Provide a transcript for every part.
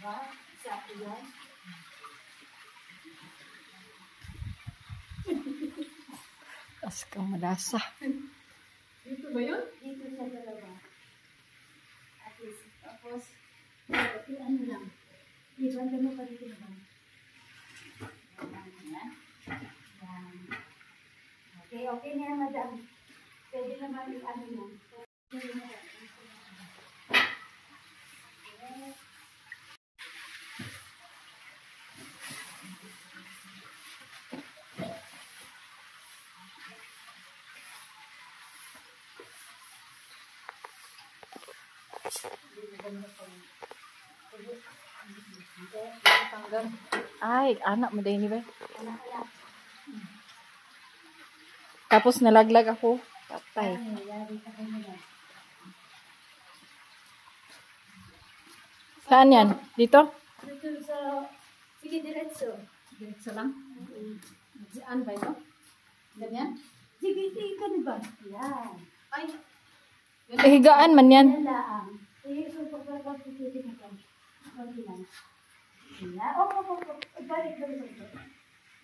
Diba? Sakto yan. As kang malasa. Dito ba yun? Dito sa dalawa. At least, tapos, ano lang. Diba, gano'n pa dito naman. Yan. Okay, okay na yan, madam. Pwede naman yung ano yan. Pwede naman. Ay, anak mo din ba? Tapos nalaglag ako. Patay. Saan yan? Dito? Dito sa... Sige, diretso. Diretso lang. Diyan ba ito? Ganyan? Sige, dito ba? Yan. Ay, Higaan man yan. Yan lang. Eh, so, pagpapagpapititin ito. Pagpapagpapititin lang. Yan. Oh. Balik.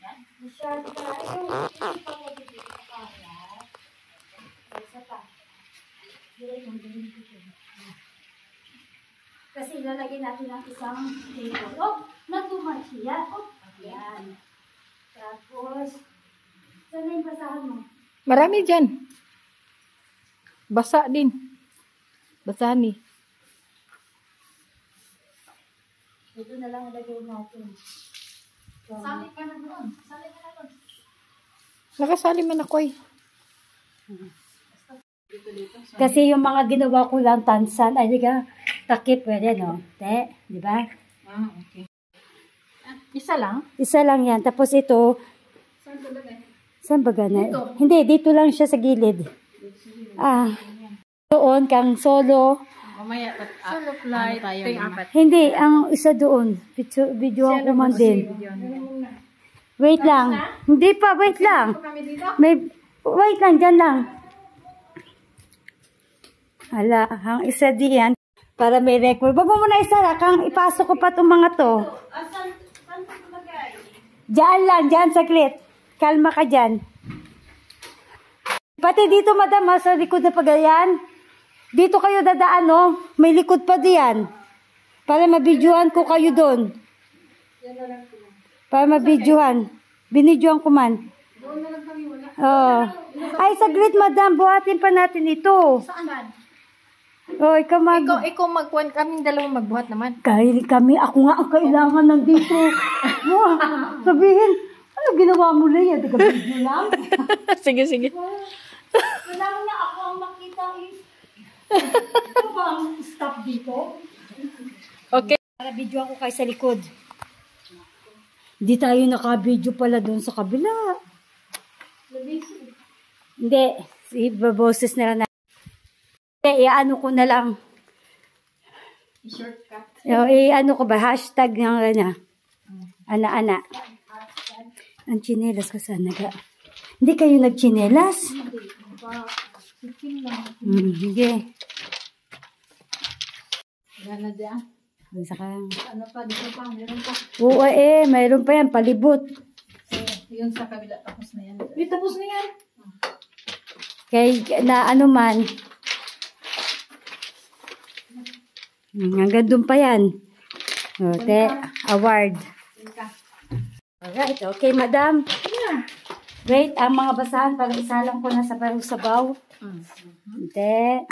Yan. Masyado ka. Pagpapagpapititin ka. Yan. Isa pa. Kasi ilalagay natin ang isang table. Oh, natuman siya. Oh, yan. Tapos, saan na yung basahan mo? Marami dyan. Basa din. Basa ni. Ito na lang ilagay natin. sali ka na doon. Sali ka na doon. Nakasali man ako eh. Dito. Kasi yung mga ginawa ko lang tansan, ay di ka, takip pwede, no? Te, di ba? Ah, okay. Isa lang? Isa lang yan. Tapos ito, Saan ko lagay? saan ba gana? Hindi, dito lang siya sa gilid. Ah, doon kang solo. Mamaya, solo flight. Apat. Hindi, ang isa doon. Video ko man din. Wait lang. Hindi pa, wait lang. Kami dito? Wait lang, dyan lang. Hala, ang isa diyan. Para may record. Baba mo na isa lang, kang ipasok ko pa itong mga to. Saan ko lagay? Diyan lang, diyan saglit. Kalma ka dyan. Pati dito, madam, ha, sa likod na pagayan. Dito kayo dadaan, no? May likod pa diyan. Para mabidyohan ko kayo doon. Para mabidyohan. Binidyohan ko man. Doon na lang kami, wala. Oh. Ay, saglit, madam. Buhatin pa natin ito. Saan ba? Oh, ikaw mag... Ikaw magkuhan. Kaming dalawang magbuhat naman. Kahit kami, ako nga ang kailangan nandito. Wow. Sabihin, ano ginawa mo, Leia? Taga-video lang? Sige. Kailangan niya ako ang makita eh. Ito ba ang stop dito? Okay. Para video ako kayo sa likod. Hindi tayo naka-video pala doon sa kabila. Hindi. Ibaboses na lang na. Hindi, i-ano ko na lang. Shortcut. I-ano ko ba? Hashtag ng ana. Ana. Ang chinelas ko sana ga. Hindi kayo nagchinelas? Sige. Wala na dyan. Saka, Ano pa? Dito pa? Meron pa. oo mayroon pa yan, palibot. So, yun sa kabila. Tapos na yan. Tapos na yan. Kay na ano man. Hanggang doon pa yan. Okay, award. Alright, okay madam. Wait, ang mga basahan para isalang ko na sa sabaw. Okay.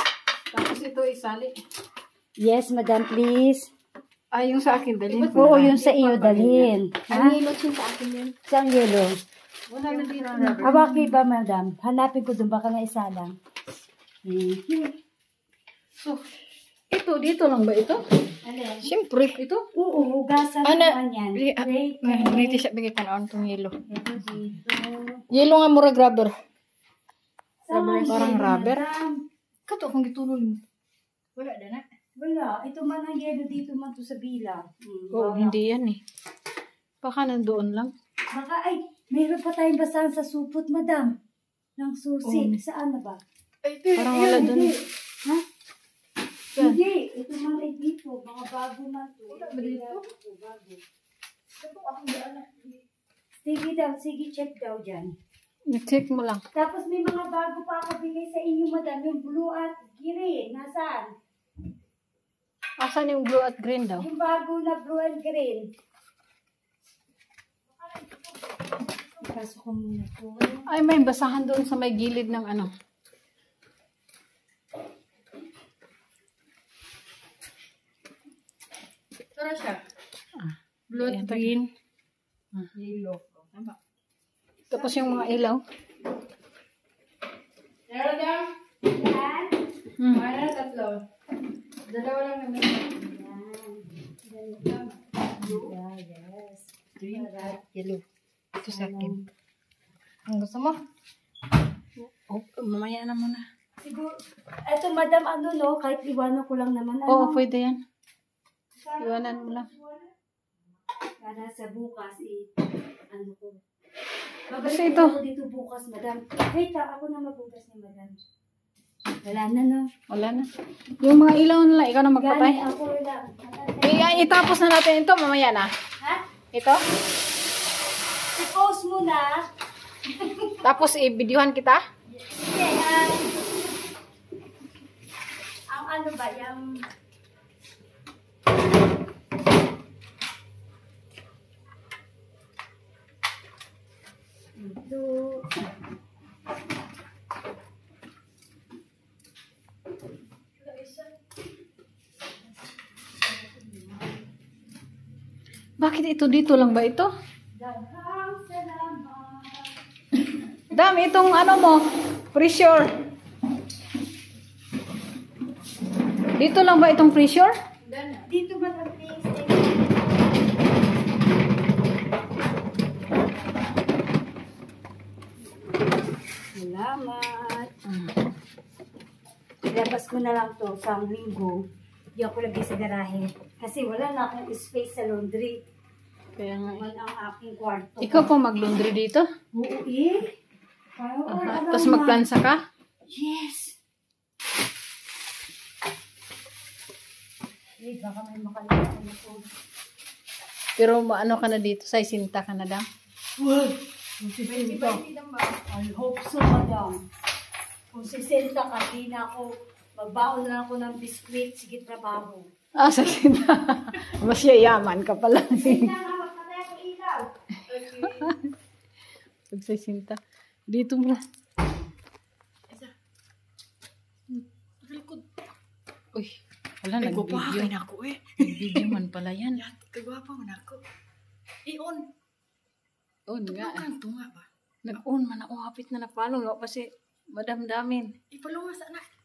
Tapos ito isali. Yes, madam, please. Ay, yung sa akin, dalhin ko. Oo, yung sa iyo, dalhin. Ang hilot yung sa akin yun. Saan yelo? Wala na dito. Hawaki ba, madam? Hanapin ko doon, baka na isalang. So, ito, dito lang ba ito? Alin? Siyempre. Ito? Oo, hugasan naman yan. Wait, Nito siya bigay ka na itong yelo. ito dito. Yelo nga mura rubber. Saan Parang yelo, rubber. madam? Kato akong gitulol mo. Wala na. Wala, ito man ang yelo dito man to sa bila. Oo, hindi yan eh. Baka nandoon lang. Baka, ay, mayroon pa tayong basahan sa supot, madam. Ng susi. Saan na ba? Parang wala doon. Ha? Hindi. Ito man ay dito, mga bago man to. Wala ba dito? Bago. Ito akong daan. Sige daw, sige check daw dyan. I-check mo lang. Tapos may mga bago pa ako bigay sa inyo, madam. Yung blue at green. Nasaan? Asan yung blue at green daw? Yung bago na blue and green. Pasok ko muna po. Ay, may basahan doon sa may gilid ng ano. Tara siya. Blue at green. Yellow. Tama. Tapos yung mga ilaw. Meron dyan? Yan. Mayroon na tatlo. Dalawa lang naman. Yeah, yes. Green at yellow. Ito sa akin. Ang gusto mo? Oh, mamaya na muna. Siguro, eto madam, ano no, kahit iwanan ko lang naman. Ano? Oo, pwede yan. Iwanan mo lang. Para sa bukas, ano ko. Kasi Babalik ito. ako dito bukas, madam. Wait, ako na magbukas ni madam. Wala na, no? Wala na. Yung mga ilaw na lang, ikaw na magpatay. Gani, ako lang. Itapos na natin ito, mamaya na. Ha? Ito. I-post mo na. Tapos i-videohan kita. Hindi, ang ano ba, yung... Ito... Bakit ito dito lang ba ito? Daghang salamat. Dami itong ano mo, pressure. Dito lang ba itong pressure? Dito ba ang please? Salamat. Ilabas ko na lang to sa linggo. Hindi ako lagay sa garahe. Kasi wala na akong space sa laundry. Kaya nga. Naman ang aking kwarto. Ikaw pa mag-laundry dito? Oo eh. Parang Tapos magplansa ka? Yes. Wait, baka may makalimutan na po. Pero ano ka na dito? Sa isinta ka na daw? Wow! Kung sisinta. I hope so, madam. Kung sisinta ka, di na ako, magbaon na ako ng biskwit, sige trabaho. Ah, sa isinta. Mas yayaman ka pala. Sige na nga, magpatay ako ilaw. Pag sa isinta. Dito mo. Uy, wala, nag-video. ako eh. Nag-video man pala yan. Kagwapa man ako. I-on. On nga. Tunga ba? Nag-on man ako. Hapit na napalo. Kasi madam-damin. Ipalungas anak.